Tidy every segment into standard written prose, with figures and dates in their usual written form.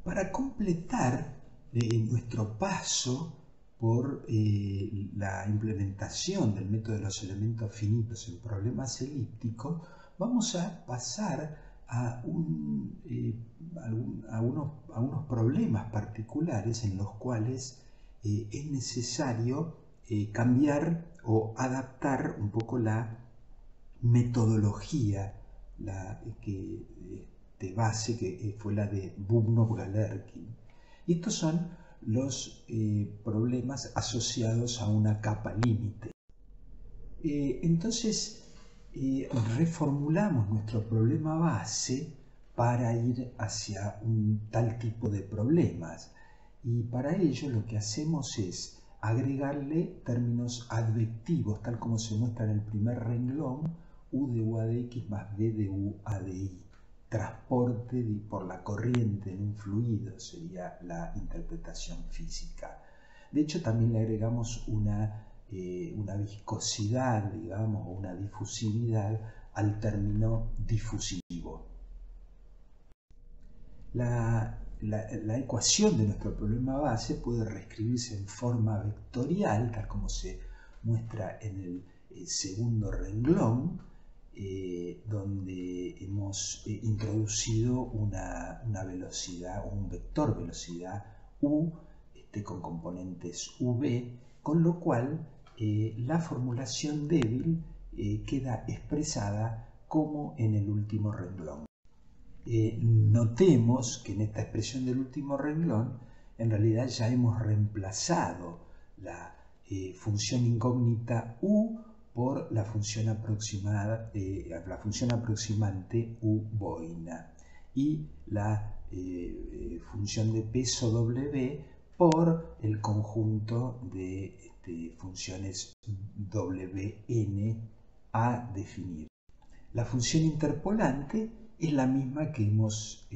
para completar nuestro paso por la implementación del método de los elementos finitos en problemas elípticos, vamos a pasar a unos problemas particulares en los cuales es necesario cambiar o adaptar un poco la metodología de base que fue la de Bubnov-Galerkin. Y estos son los problemas asociados a una capa límite. Entonces, reformulamos nuestro problema base para ir hacia un tal tipo de problemas. Y para ello lo que hacemos es agregarle términos advectivos, tal como se muestra en el primer renglón, U de U A de X más B de U A de Y. Transporte por la corriente en un fluido sería la interpretación física. De hecho, también le agregamos una viscosidad, digamos, o una difusividad al término difusivo. La ecuación de nuestro problema base puede reescribirse en forma vectorial, tal como se muestra en el segundo renglón, donde hemos introducido una velocidad, un vector velocidad U con componentes UV, con lo cual la formulación débil queda expresada como en el último renglón. Notemos que en esta expresión del último renglón en realidad ya hemos reemplazado la función incógnita U por la función aproximante U boina y la función de peso W por el conjunto de funciones Wn a definir. La función interpolante es la misma que hemos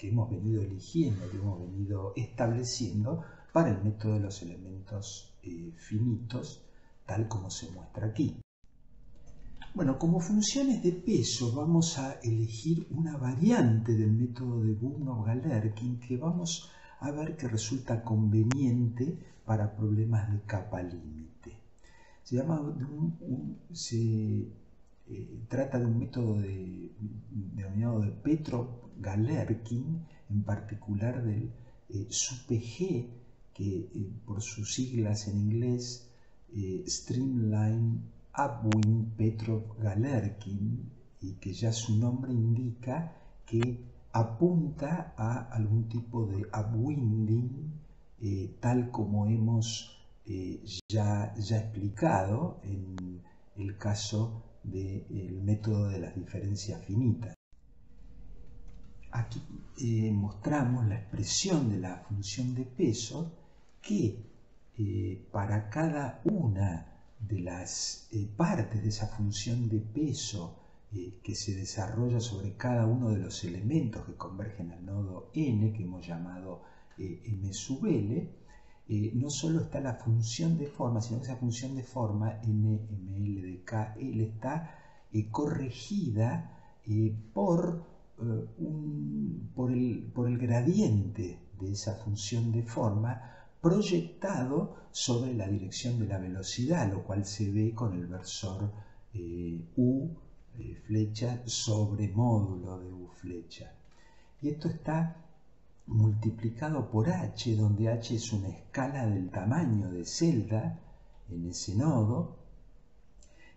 venido eligiendo, que hemos venido estableciendo para el método de los elementos finitos, tal como se muestra aquí. Bueno, como funciones de peso vamos a elegir una variante del método de Bubnov-Galerkin que vamos a ver que resulta conveniente para problemas de capa límite. Trata de un método denominado de Petrov-Galerkin, en particular del SUPG, que por sus siglas en inglés Streamline Upwind Petrov-Galerkin, y que ya su nombre indica que apunta a algún tipo de upwinding, tal como hemos ya explicado en el caso del método de las diferencias finitas. Aquí mostramos la expresión de la función de peso que para cada una de las partes de esa función de peso que se desarrolla sobre cada uno de los elementos que convergen al nodo n, que hemos llamado m sub l, no solo está la función de forma, sino que esa función de forma nml de kl está corregida por el gradiente de esa función de forma proyectado sobre la dirección de la velocidad, lo cual se ve con el versor U flecha sobre módulo de U flecha. Y esto está multiplicado por h, donde h es una escala del tamaño de celda en ese nodo,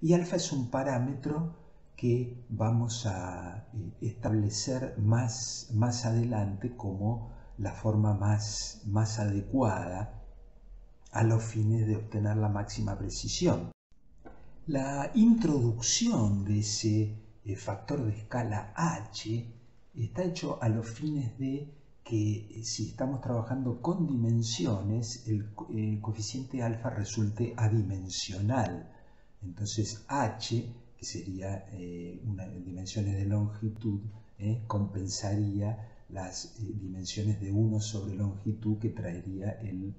y alfa es un parámetro que vamos a establecer más adelante como la forma más adecuada a los fines de obtener la máxima precisión. La introducción de ese factor de escala h está hecho a los fines de que si estamos trabajando con dimensiones, el coeficiente alfa resulte adimensional. Entonces h, que sería dimensiones de longitud, compensaría las dimensiones de 1 sobre longitud que traería el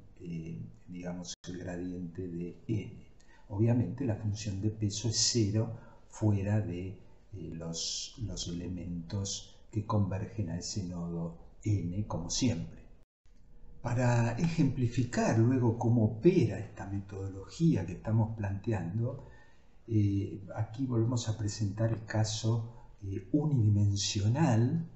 gradiente de n. Obviamente la función de peso es 0 fuera de los elementos que convergen a ese nodo n como siempre. Para ejemplificar luego cómo opera esta metodología que estamos planteando, aquí volvemos a presentar el caso unidimensional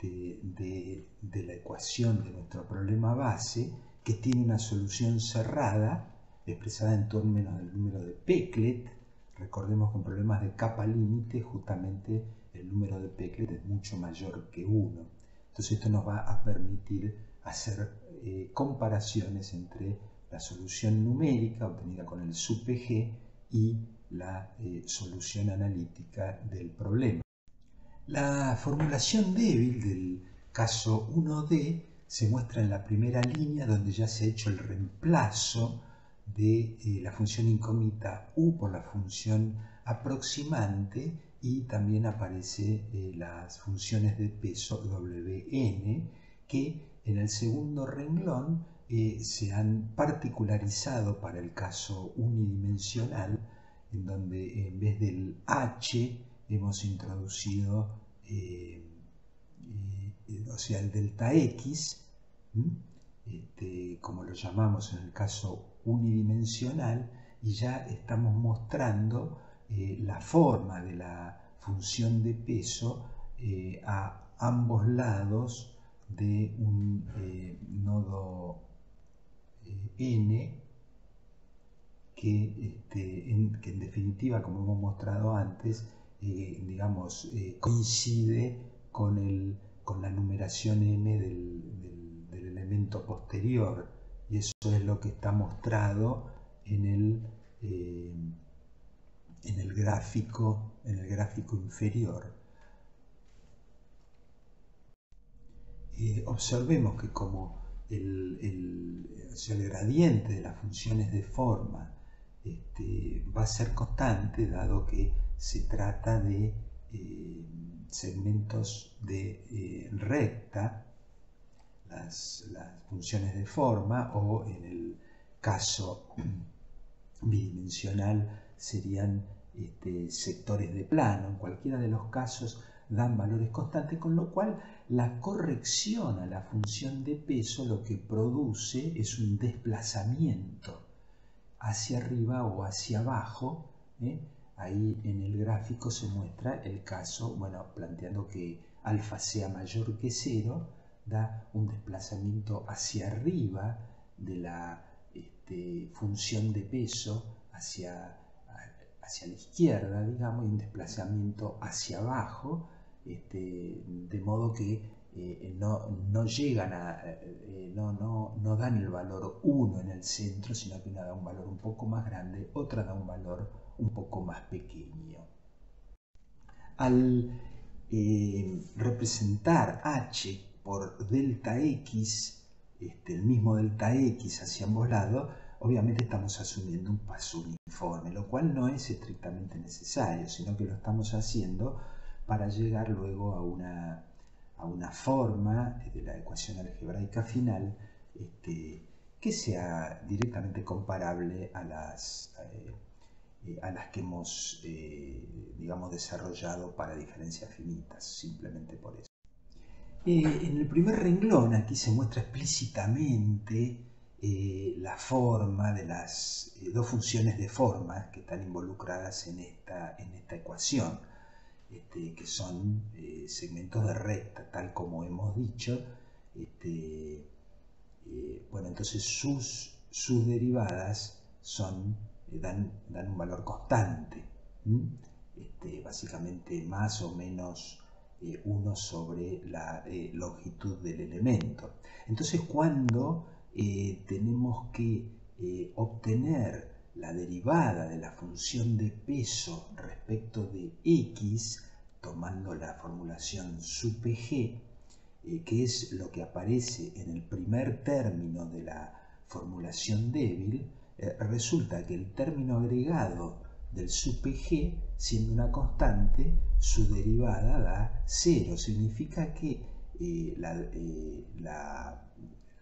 de la ecuación de nuestro problema base, que tiene una solución cerrada expresada en términos del número de Peclet. Recordemos que en problemas de capa límite justamente el número de Peclet es mucho mayor que 1. Entonces esto nos va a permitir hacer comparaciones entre la solución numérica obtenida con el SUPG y la solución analítica del problema. La formulación débil del caso 1D se muestra en la primera línea, donde ya se ha hecho el reemplazo de la función incógnita u por la función aproximante, y también aparece las funciones de peso Wn, que en el segundo renglón se han particularizado para el caso unidimensional, en donde en vez del h hemos introducido o sea, el delta x, como lo llamamos en el caso unidimensional, y ya estamos mostrando la forma de la función de peso a ambos lados de un nodo n que en definitiva, como hemos mostrado antes, digamos, coincide con la numeración m del elemento posterior, y eso es lo que está mostrado en el gráfico inferior. Observemos que como el gradiente de las funciones de forma va a ser constante, dado que se trata de segmentos de recta, las funciones de forma, o en el caso bidimensional serían sectores de plano. En cualquiera de los casos dan valores constantes, con lo cual la corrección a la función de peso lo que produce es un desplazamiento hacia arriba o hacia abajo. Ahí en el gráfico se muestra el caso, bueno, planteando que alfa sea mayor que 0, da un desplazamiento hacia arriba de la función de peso hacia la izquierda, digamos, y un desplazamiento hacia abajo, de modo que no llegan no dan el valor 1 en el centro, sino que una da un valor un poco más grande, otra da un valor un poco más pequeño. Al representar h por delta x, el mismo delta x hacia ambos lados, obviamente estamos asumiendo un paso uniforme, lo cual no es estrictamente necesario, sino que lo estamos haciendo para llegar luego a una forma de la ecuación algebraica final que sea directamente comparable a las que hemos digamos, desarrollado para diferencias finitas, simplemente por eso. En el primer renglón aquí se muestra explícitamente la forma de las dos funciones de forma que están involucradas en esta ecuación, que son segmentos de recta, tal como hemos dicho. Bueno, entonces sus derivadas dan un valor constante, básicamente más o menos 1 sobre la longitud del elemento. Entonces, cuando tenemos que obtener la derivada de la función de peso respecto de x, tomando la formulación SUPG, que es lo que aparece en el primer término de la formulación débil, resulta que el término agregado del SUPG, siendo una constante, su derivada da 0. Significa que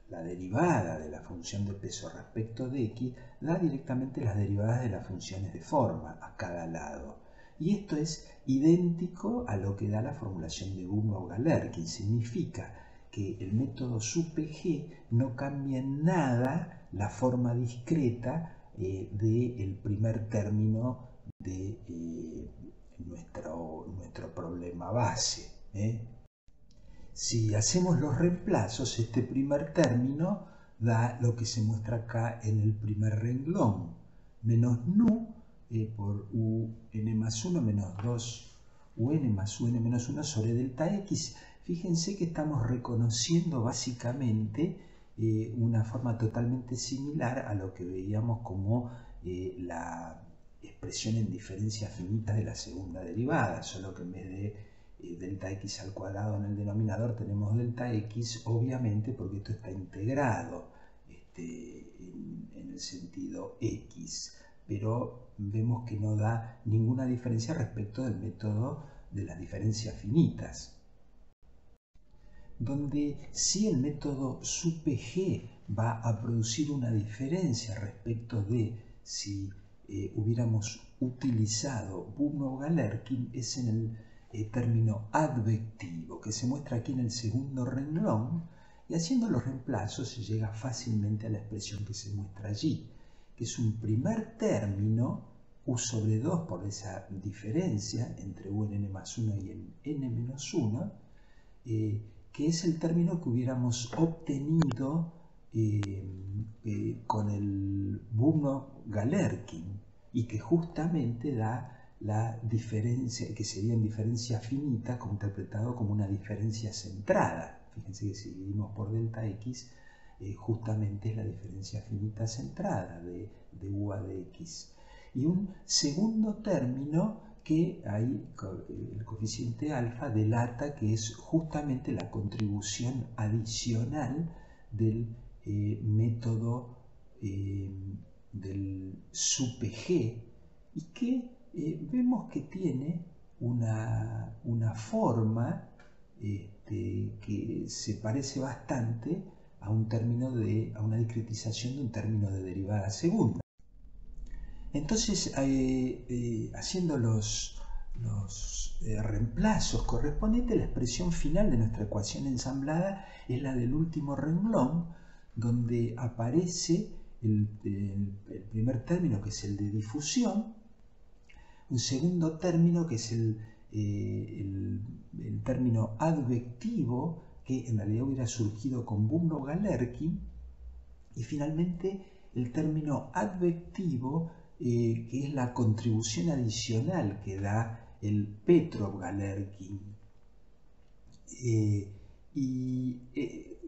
la derivada de la función de peso respecto de x da directamente las derivadas de las funciones de forma a cada lado. Y esto es idéntico a lo que da la formulación de Burnow-Galerkin. Significa que el método SUPG no cambia en nada la forma discreta del primer término de nuestro problema base. Si hacemos los reemplazos, este primer término da lo que se muestra acá en el primer renglón, menos nu por un más 1 menos 2 un más un menos 1 sobre delta x. Fíjense que estamos reconociendo básicamente una forma totalmente similar a lo que veíamos como la expresión en diferencia finita de la segunda derivada, solo que en vez de delta x al cuadrado en el denominador tenemos delta x, obviamente porque esto está integrado en el sentido x, pero vemos que no da ninguna diferencia respecto del método de las diferencias finitas, donde si el método SUPG va a producir una diferencia respecto de si hubiéramos utilizado Bubnov-Galerkin es en el término advectivo, que se muestra aquí en el segundo renglón, y haciendo los reemplazos se llega fácilmente a la expresión que se muestra allí, que es un primer término u sobre 2 por esa diferencia entre u en n más 1 y en n menos 1, que es el término que hubiéramos obtenido con el Bubnov-Galerkin y que justamente da la diferencia, que sería en diferencia finita, interpretado como una diferencia centrada. Fíjense que si dividimos por delta x, justamente es la diferencia finita centrada de u a de x. Y un segundo término que hay, el coeficiente alfa delata que es justamente la contribución adicional del método del SUPG, y que vemos que tiene una forma que se parece bastante a a una discretización de un término de derivada segunda. Entonces, haciendo los reemplazos correspondientes, la expresión final de nuestra ecuación ensamblada es la del último renglón, donde aparece el primer término, que es el de difusión, un segundo término, que es el término advectivo, que en realidad hubiera surgido con Bubnov-Galerkin, y finalmente el término advectivo, que es la contribución adicional que da el Petrov-Galerkin.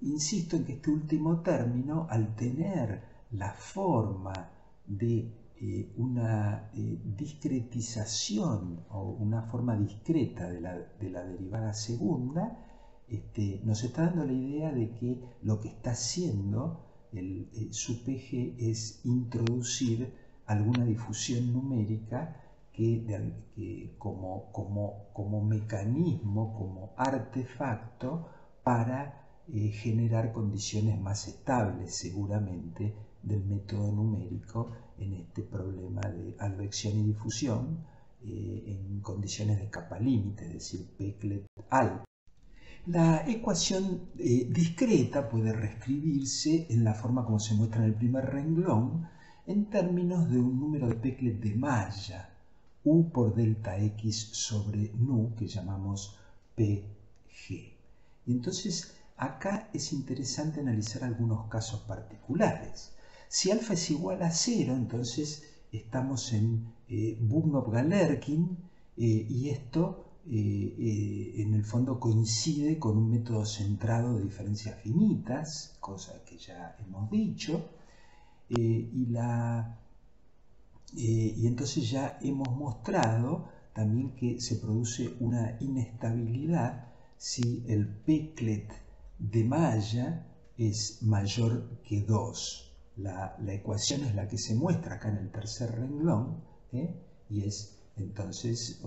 Insisto en que este último término, al tener la forma de una discretización o una forma discreta de la derivada segunda, nos está dando la idea de que lo que está haciendo el SUPG es introducir alguna difusión numérica que como mecanismo, como artefacto para generar condiciones más estables seguramente del método numérico en este problema de advección y difusión en condiciones de capa límite, es decir, Peclet-Alpha. La ecuación discreta puede reescribirse en la forma como se muestra en el primer renglón, en términos de un número de Peclet de malla, u por delta x sobre nu, que llamamos PG. Y entonces acá es interesante analizar algunos casos particulares. Si alfa es igual a 0, entonces estamos en Bubnov-Galerkin, y esto en el fondo coincide con un método centrado de diferencias finitas, cosa que ya hemos dicho, y entonces ya hemos mostrado también que se produce una inestabilidad si el Peclet de malla es mayor que 2. La ecuación es la que se muestra acá en el tercer renglón, y es entonces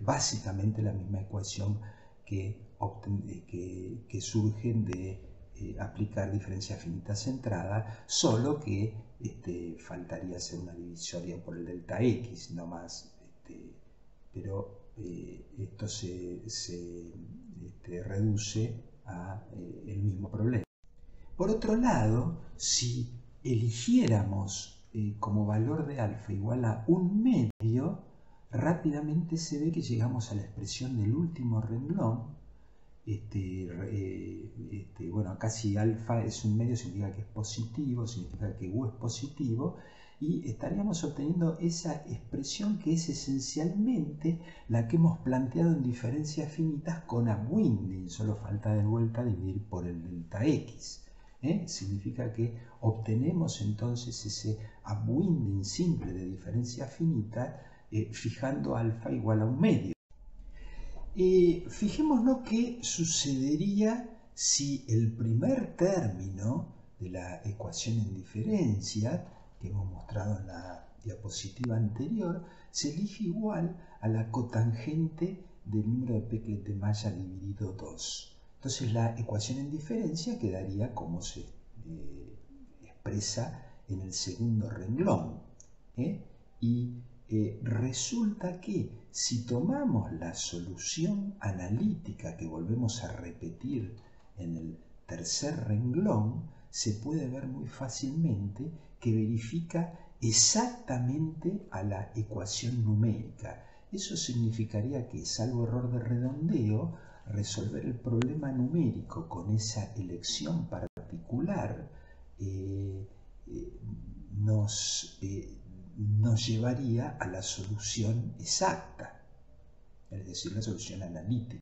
básicamente la misma ecuación que surgen de aplicar diferencia finita centrada, solo que faltaría hacer una divisoria por el delta x, no más, pero esto se reduce el mismo problema. Por otro lado, si eligiéramos como valor de alfa igual a 1/2, rápidamente se ve que llegamos a la expresión del último renglón. Bueno, acá si alfa es 1/2 significa que es positivo, significa que U es positivo, y estaríamos obteniendo esa expresión que es esencialmente la que hemos planteado en diferencias finitas con upwinding, solo falta de vuelta dividir por el delta X. Significa que obtenemos entonces ese upwinding simple de diferencia finita fijando alfa igual a 1/2. Fijémonos qué sucedería si el primer término de la ecuación en diferencia que hemos mostrado en la diapositiva anterior se elige igual a la cotangente del número de Peclet de Maya dividido 2. Entonces la ecuación en diferencia quedaría como se expresa en el segundo renglón. Resulta que si tomamos la solución analítica que volvemos a repetir en el tercer renglón, se puede ver muy fácilmente que verifica exactamente a la ecuación numérica. Eso significaría que, salvo error de redondeo, resolver el problema numérico con esa elección particular nos llevaría a la solución exacta, es decir, la solución analítica.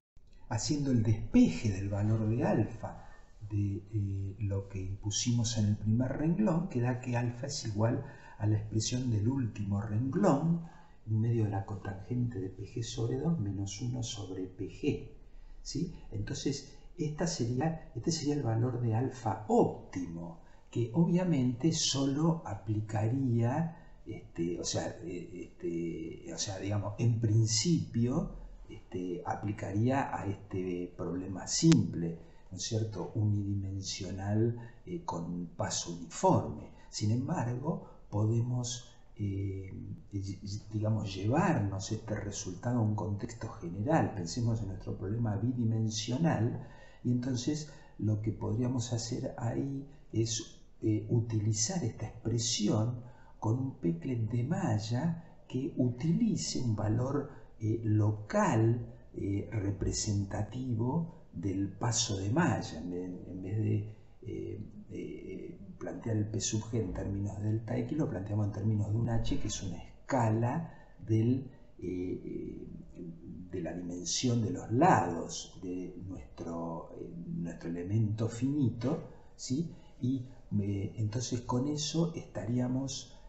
Haciendo el despeje del valor de alfa de lo que impusimos en el primer renglón, queda que alfa es igual a la expresión del último renglón en medio de la cotangente de PG sobre 2 menos 1 sobre PG. ¿Sí? Entonces, este sería el valor de alfa óptimo, que obviamente solo aplicaría, digamos, en principio, aplicaría a este problema simple, ¿no es cierto?, unidimensional con paso uniforme. Sin embargo, podemos digamos, llevarnos este resultado a un contexto general. Pensemos en nuestro problema bidimensional y entonces lo que podríamos hacer ahí es utilizar esta expresión con un Peclet de Maya que utilice un valor local representativo del paso de Maya. En vez de plantear el P sub G en términos de delta X, lo planteamos en términos de un H, que es una escala de la dimensión de los lados de nuestro elemento finito, ¿sí? Y entonces con eso estaríamos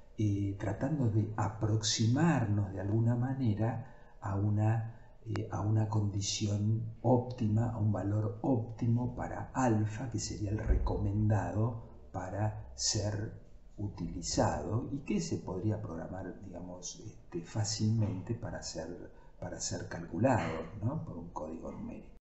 tratando de aproximarnos de alguna manera a una condición óptima, a un valor óptimo para alfa, que sería el recomendado para ser utilizado y que se podría programar, digamos, fácilmente para ser calculado, ¿no?, por un código numérico.